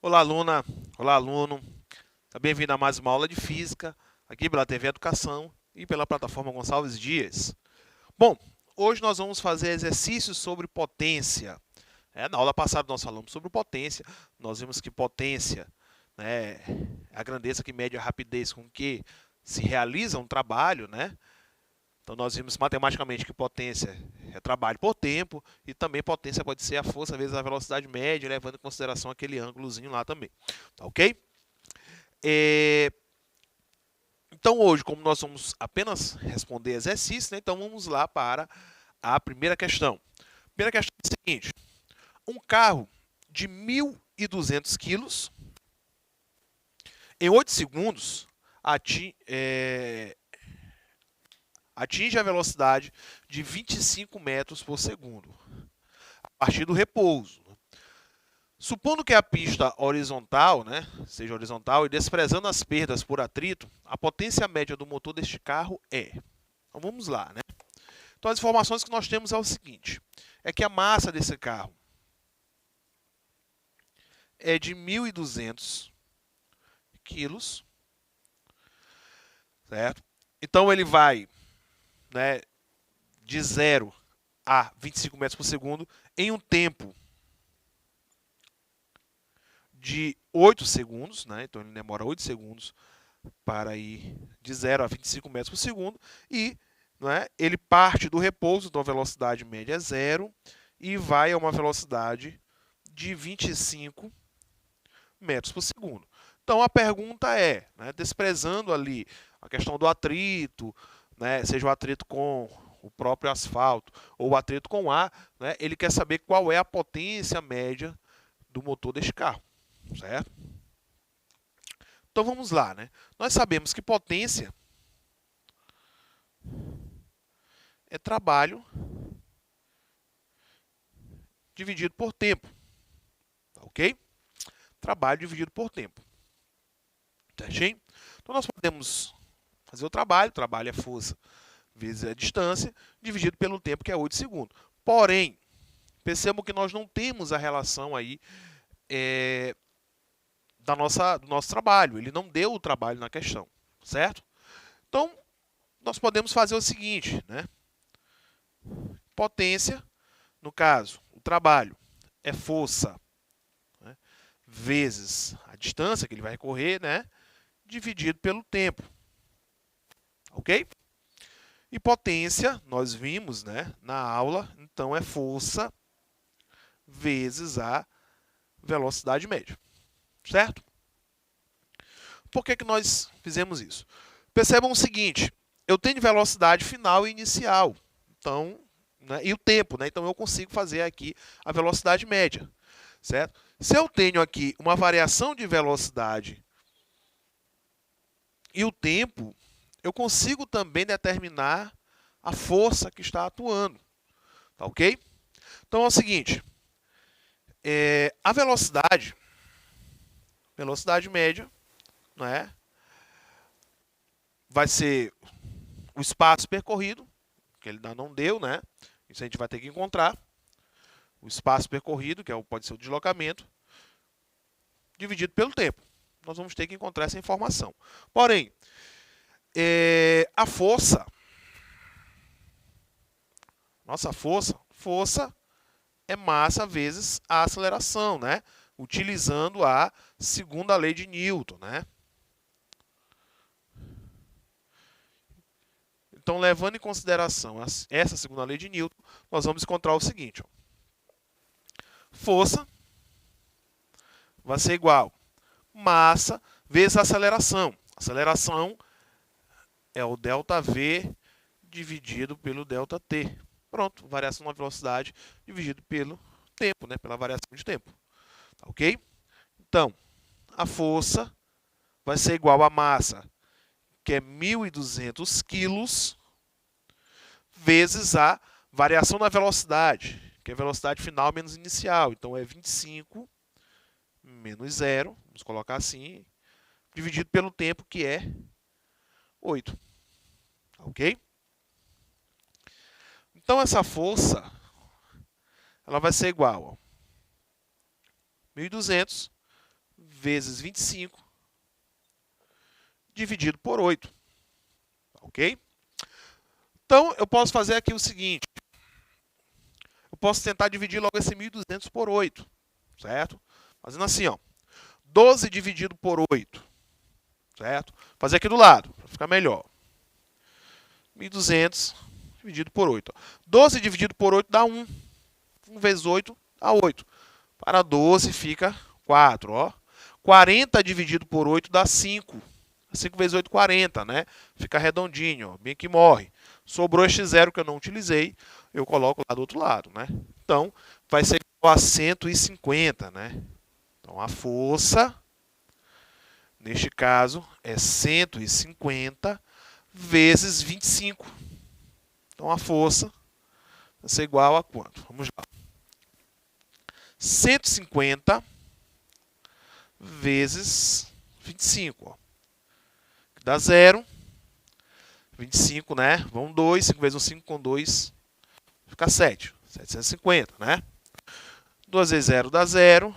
Olá, aluna! Olá, aluno! Bem-vindo a mais uma aula de Física, aqui pela TV Educação e pela plataforma Gonçalves Dias. Bom, hoje nós vamos fazer exercícios sobre potência. Na aula passada nós falamos sobre potência, nós vimos que potência, né, é a grandeza que mede a rapidez com que se realiza um trabalho, né? Então, nós vimos matematicamente que potência é trabalho por tempo e também potência pode ser a força vezes a velocidade média, levando em consideração aquele ângulozinho lá também. Tá ok? Então, hoje, como nós vamos apenas responder exercícios, né, então vamos lá para a primeira questão. A primeira questão é a seguinte. Um carro de 1.200 quilos, em 8 segundos, atinge a velocidade de 25 metros por segundo, a partir do repouso. Supondo que a pista horizontal, né, seja horizontal, e desprezando as perdas por atrito, a potência média do motor deste carro é... Então, vamos lá, né? Então, as informações que nós temos é o seguinte, é que a massa desse carro é de 1.200 quilos, certo? Então, ele vai, né, de 0 a 25 metros por segundo em um tempo de 8 segundos, né? Então ele demora 8 segundos para ir de 0 a 25 metros por segundo e, né, ele parte do repouso, então a velocidade média é 0 e vai a uma velocidade de 25 metros por segundo. Então a pergunta é, né, desprezando ali a questão do atrito, né, seja o atrito com o próprio asfalto ou o atrito com ar, né, ele quer saber qual é a potência média do motor deste carro, certo? Então vamos lá, né? Nós sabemos que potência é trabalho dividido por tempo, ok? Trabalho dividido por tempo, certinho? Então nós podemos fazer o trabalho é força vezes a distância, dividido pelo tempo, que é 8 segundos. Porém, percebam que nós não temos a relação aí do nosso trabalho. Ele não deu o trabalho na questão, certo? Então, nós podemos fazer o seguinte, né? Potência, no caso, o trabalho é força, né, vezes a distância que ele vai correr, né, dividido pelo tempo. Ok? E potência, nós vimos, né, na aula, então é força vezes a velocidade média. Certo? Por que nós fizemos isso? Percebam o seguinte, eu tenho velocidade final e inicial, então, né, e o tempo, né, então eu consigo fazer aqui a velocidade média. Certo? Se eu tenho aqui uma variação de velocidade e o tempo, eu consigo também determinar a força que está atuando. Tá ok? Então é o seguinte, a velocidade média, né, vai ser o espaço percorrido, que ele ainda não deu, né? Isso a gente vai ter que encontrar. O espaço percorrido, que pode ser o deslocamento, dividido pelo tempo. Nós vamos ter que encontrar essa informação. Porém, a força, nossa força é massa vezes a aceleração, né? Utilizando a segunda lei de Newton, né? Então, levando em consideração essa segunda lei de Newton, nós vamos encontrar o seguinte. Ó. Força vai ser igual massa vezes aceleração. Aceleração é o ΔV dividido pelo ΔT. Pronto, variação na velocidade dividido pelo tempo, né? Pela variação de tempo. Tá ok? Então, a força vai ser igual a massa, que é 1.200 quilos, vezes a variação na velocidade, que é a velocidade final menos inicial. Então, é 25 menos 0, vamos colocar assim, dividido pelo tempo, que é 8. Ok? Então, essa força ela vai ser igual a 1.200 vezes 25 dividido por 8. Ok? Então, eu posso fazer aqui o seguinte. Eu posso tentar dividir logo esse 1.200 por 8. Certo? Fazendo assim, ó. 12 dividido por 8. Certo? Vou fazer aqui do lado, para ficar melhor. 1.200 dividido por 8. 12 dividido por 8 dá 1. 1 vezes 8 dá 8. Para 12 fica 4. Ó. 40 dividido por 8 dá 5. 5 vezes 8, 40, né? Fica redondinho, ó, bem que morre. Sobrou este zero que eu não utilizei, eu coloco lá do outro lado, né? Então, vai ser igual a 150, né? Então, a força, neste caso, é 150 vezes 25. Então, a força vai ser igual a quanto? Vamos lá. 150 vezes 25, ó. Dá 0. 25, né? Vão 2. 5 vezes 1, 5 com 2. Fica 7. 750, né? 2 vezes 0 dá 0.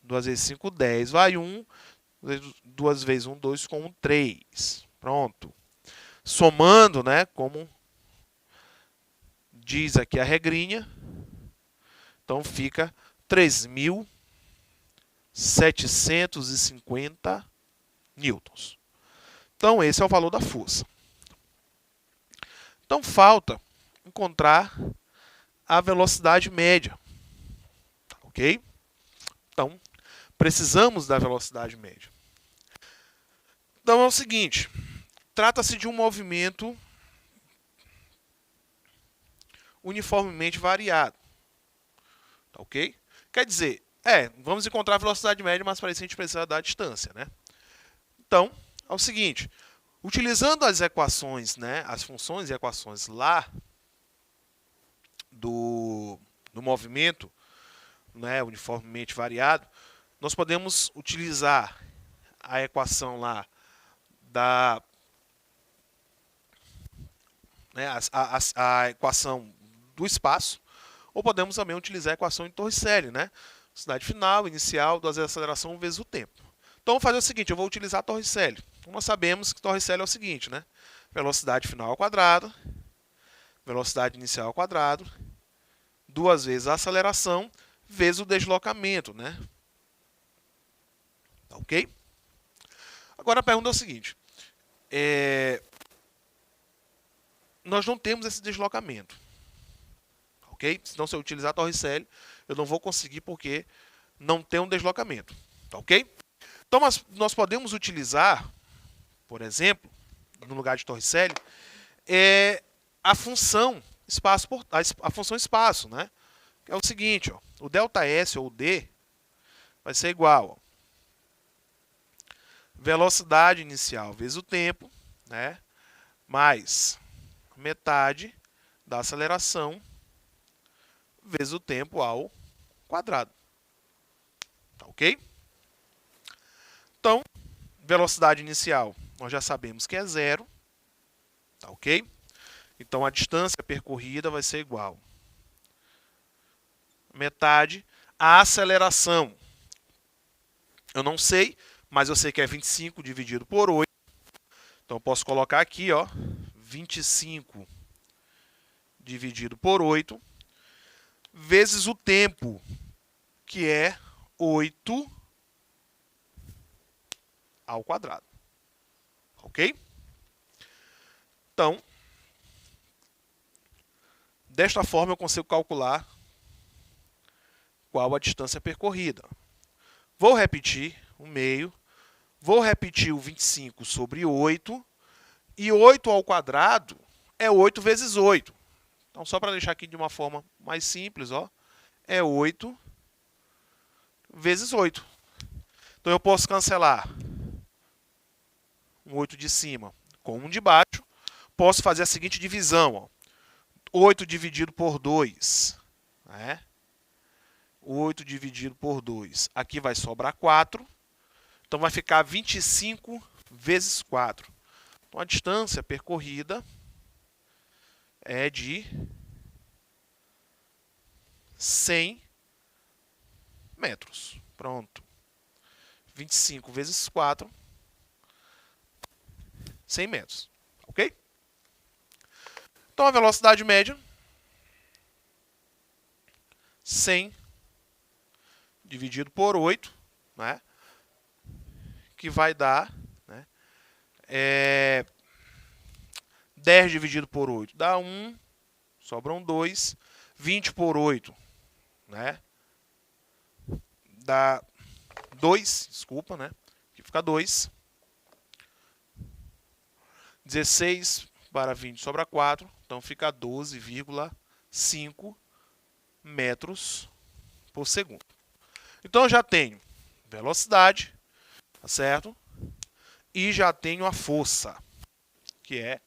2 vezes 5, 10. Vai 1. 2 vezes 1, 2 com 1, 3. Pronto. Somando, né? Como diz aqui a regrinha. Então fica 3.750 newtons. Então esse é o valor da força. Então falta encontrar a velocidade média. Ok? Então, precisamos da velocidade média. Então é o seguinte, trata-se de um movimento uniformemente variado. Ok? Quer dizer, vamos encontrar a velocidade média, mas para isso a gente precisa da distância, né? Então, é o seguinte, utilizando as equações, né, as funções e equações lá do movimento, né, uniformemente variado, nós podemos utilizar a equação lá da né, a equação do espaço, ou podemos também utilizar a equação de Torricelli, né? Velocidade final, inicial, da aceleração vezes o tempo. Então, vou fazer o seguinte, eu vou utilizar a Torricelli. Então, nós sabemos que Torricelli é o seguinte, né? Velocidade final ao quadrado, velocidade inicial ao quadrado, 2 vezes a aceleração, vezes o deslocamento, né? Ok? Agora a pergunta é o seguinte, nós não temos esse deslocamento. Ok? Então, se eu utilizar a Torricelli, eu não vou conseguir porque não tem um deslocamento. Ok? Então, nós podemos utilizar, por exemplo, no lugar de Torricelli, a função espaço, a função espaço, né? Que é o seguinte, ó, o ΔS ou D vai ser igual a velocidade inicial vezes o tempo, né? Mais metade da aceleração vezes o tempo ao quadrado. Tá ok? Então, velocidade inicial, nós já sabemos que é 0. Tá ok? Então, a distância percorrida vai ser igual a metade a aceleração. Eu não sei, mas eu sei que é 25 dividido por 8. Então, eu posso colocar aqui, ó, 25 dividido por 8, vezes o tempo, que é 8 ao quadrado. Ok? Então, desta forma eu consigo calcular qual a distância percorrida. Vou repetir o meio, vou repetir o 25 sobre 8, e 8 ao quadrado é 8 vezes 8. Então, só para deixar aqui de uma forma mais simples, ó, é 8 vezes 8. Então, eu posso cancelar um 8 de cima com um de baixo. Posso fazer a seguinte divisão, ó. 8 dividido por 2. Né? 8 dividido por 2. Aqui vai sobrar 4. Então vai ficar 25 vezes 4. Então a distância percorrida é de 100 metros. Pronto. 25 vezes 4, 100 metros. Ok? Então a velocidade média, 100 dividido por 8, né? Que vai dar, né? 10 dividido por 8 dá 1, sobram 2. 20 por 8, né? Dá 2, desculpa, né? Aqui fica 2. 16 para 20 sobra 4, então fica 12,5 metros por segundo. Então eu já tenho velocidade, tá certo? E já tenho a força, que é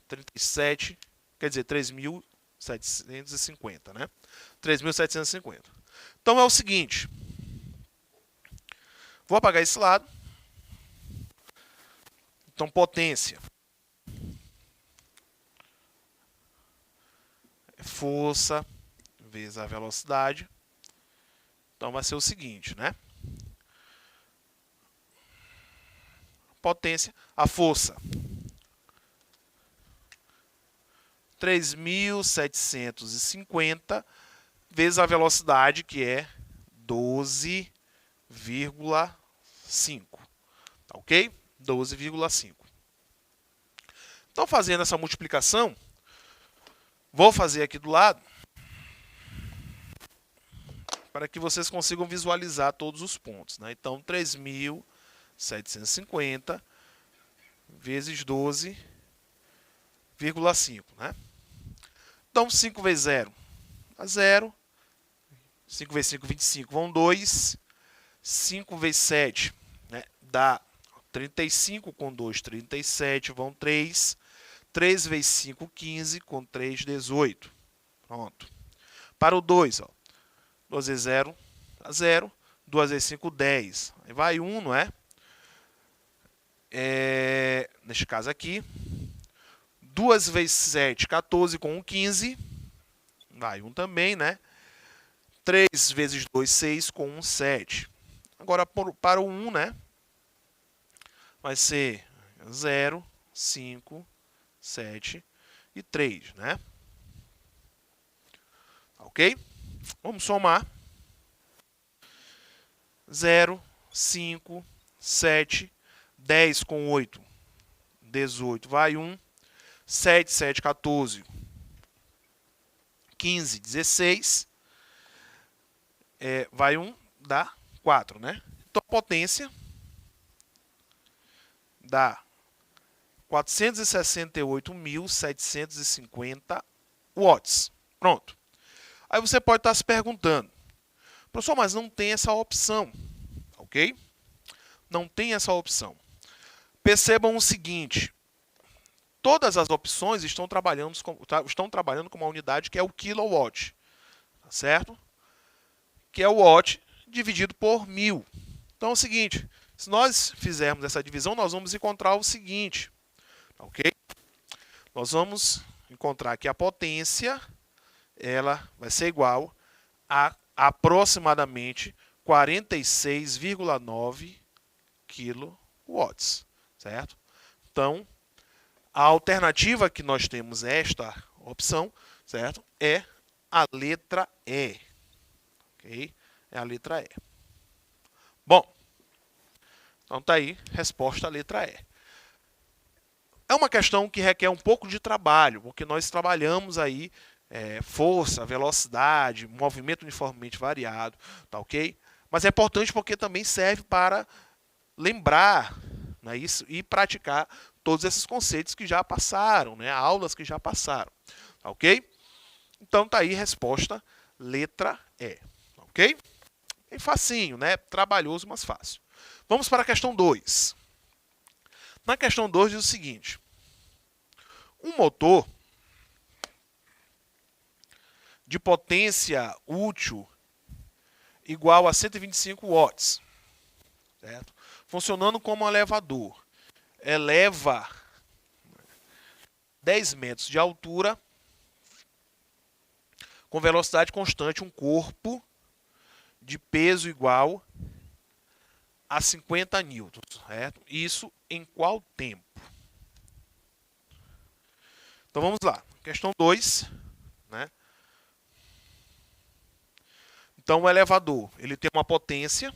37, quer dizer, 3.750, né? 3.750. Então é o seguinte, vou apagar esse lado. Então potência, força vezes a velocidade. Então vai ser o seguinte, né? Potência, a força, 3.750 vezes a velocidade, que é 12,5. Tá ok? 12,5. Então, fazendo essa multiplicação, vou fazer aqui do lado, para que vocês consigam visualizar todos os pontos, né? Então, 3.750 vezes 12,5, né? Então, 5 vezes 0 dá 0. 5 vezes 5, 25, vão 2. 5 vezes 7, né, dá 35, com 2, 37, vão 3. 3 vezes 5, 15, com 3, 18. Pronto. Para o 2, ó, 2 vezes 0 dá 0. 2 vezes 5, 10. Aí vai 1, não é? Neste caso aqui. 2 vezes 7, 14, com 1, 15. Vai 1 também, né? 3 vezes 2, 6, com 1, 7. Agora, para o 1, né? Vai ser 0, 5, 7 e 3, né? Ok? Vamos somar. 0, 5, 7, 10 com 8, 18, vai 1. 7, 7, 14, 15, 16. Vai 1, dá 4, né? Então, a potência dá 468.750 watts. Pronto. Aí você pode estar se perguntando, professor, mas não tem essa opção, ok? Não tem essa opção. Percebam o seguinte, todas as opções estão trabalhando com uma unidade que é o kilowatt, tá certo? Que é o watt dividido por 1000. Então é o seguinte, se nós fizermos essa divisão, nós vamos encontrar o seguinte, ok? Nós vamos encontrar que a potência, ela vai ser igual a aproximadamente 46,9 kW, certo? Então, a alternativa que nós temos, esta opção, certo? É a letra E. Ok? É a letra E. Bom, então tá aí, resposta à letra E. É uma questão que requer um pouco de trabalho, porque nós trabalhamos aí força, velocidade, movimento uniformemente variado, tá ok? Mas é importante porque também serve para lembrar, né, isso, e praticar todos esses conceitos que já passaram, né, aulas que já passaram, tá ok? Então tá aí, resposta, letra E, ok? É facinho, né? Trabalhoso, mas fácil. Vamos para a questão 2. Na questão 2 diz o seguinte, um motor de potência útil igual a 125 watts, certo? funcionando como um elevador, eleva 10 metros de altura com velocidade constante um corpo de peso igual a 50 newtons, certo? Isso em qual tempo? Então vamos lá, questão 2, né? Então o elevador, ele tem uma potência,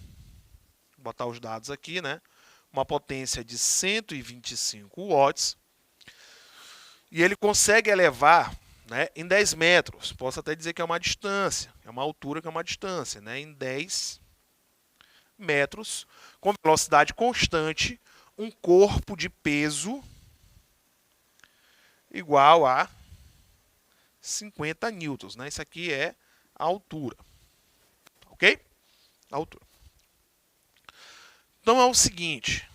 vou botar os dados aqui, né? Uma potência de 125 watts, e ele consegue elevar, né, em 10 metros. Posso até dizer que é uma distância, é uma altura que é uma distância, né, em 10 metros, com velocidade constante, um corpo de peso igual a 50 newtons, né? Isso aqui é a altura, ok? A altura. Então é o seguinte.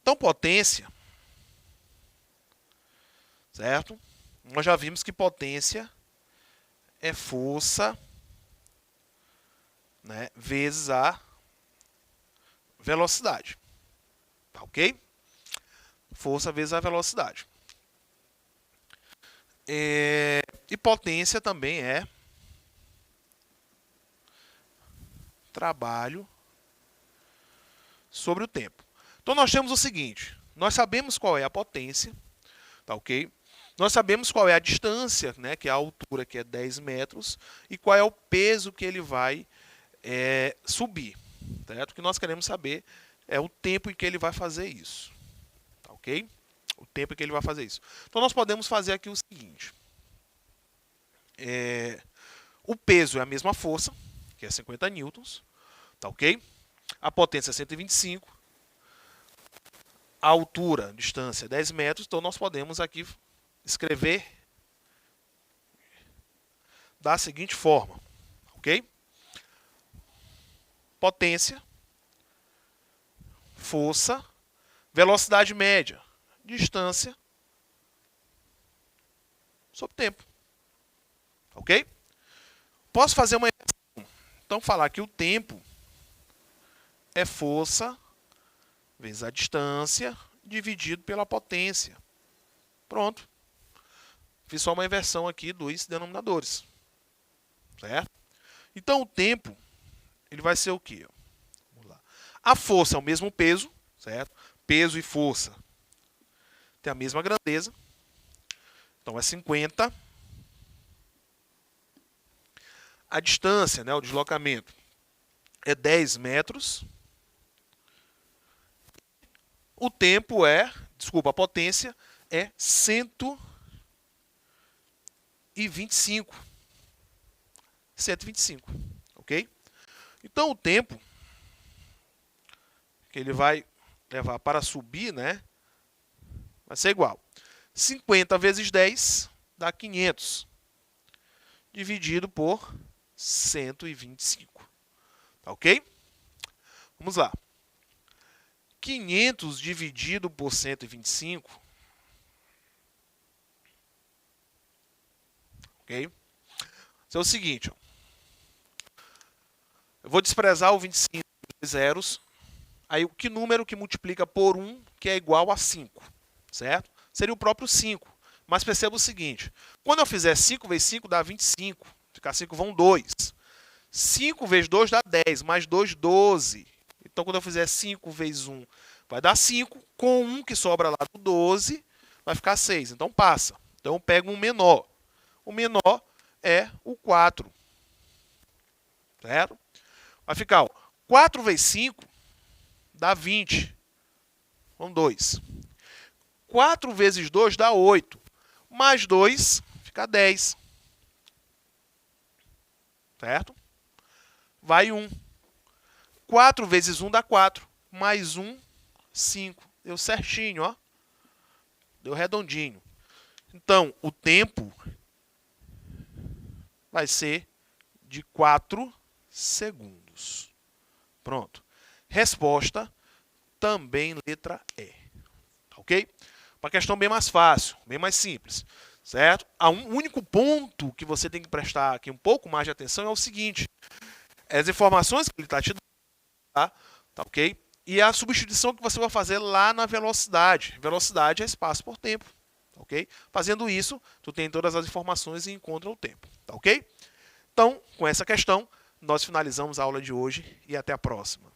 Então potência, certo? Nós já vimos que potência é força, né, vezes a velocidade. Tá ok? Força vezes a velocidade. E potência também é trabalho sobre o tempo. Então nós temos o seguinte, nós sabemos qual é a potência, tá ok? Nós sabemos qual é a distância, né, que é a altura, que é 10 metros, e qual é o peso que ele vai subir, certo? O que nós queremos saber é o tempo em que ele vai fazer isso, tá ok? O tempo em que ele vai fazer isso. Então nós podemos fazer aqui o seguinte, o peso é a mesma força, que é 50 newtons, tá ok? A potência é 125, a altura, distância, 10 metros, então nós podemos aqui escrever da seguinte forma, ok? Potência, força, velocidade média, distância sobre tempo, ok? Posso fazer uma inversão. Então, falar que o tempo é força vezes a distância dividido pela potência. Pronto. Fiz só uma inversão aqui dos denominadores. Certo? Então, o tempo, ele vai ser o quê? Vamos lá. A força é o mesmo peso, certo? Peso e força tem a mesma grandeza. Então, é 50. A distância, né, o deslocamento, é 10 metros. O tempo a potência é 125. 125, ok? Então, o tempo que ele vai levar para subir, né, vai ser igual. 50 vezes 10 dá 500, dividido por 125, tá ok? Vamos lá. 500 dividido por 125, ok? Isso é o seguinte, ó. Eu vou desprezar o 25 de zeros, aí que número que multiplica por 1, que é igual a 5, certo? Seria o próprio 5, mas perceba o seguinte, quando eu fizer 5 vezes 5 dá 25, ficar 5 vão 2, 5 vezes 2 dá 10, mais 2, 12, então quando eu fizer 5 vezes 1 vai dar 5, com 1 que sobra lá do 12, vai ficar 6. Então passa. Então eu pego um menor. O menor é o 4. Certo? Vai ficar, ó, 4 vezes 5 dá 20. Vão 2. 4 vezes 2 dá 8. Mais 2 fica 10. Certo? Vai 1. 4 vezes 1 dá 4. Mais 1, 5. Deu certinho, ó. Deu redondinho. Então, o tempo vai ser de 4 segundos. Pronto. Resposta também letra E. Ok? Uma questão bem mais fácil, bem mais simples. Certo? O único ponto que você tem que prestar aqui um pouco mais de atenção é o seguinte. as informações que ele está te dando, tá ok? E a substituição que você vai fazer lá na velocidade. Velocidade é espaço por tempo, tá ok? Fazendo isso, tu tem todas as informações e encontra o tempo, tá ok? Então, com essa questão, nós finalizamos a aula de hoje e até a próxima.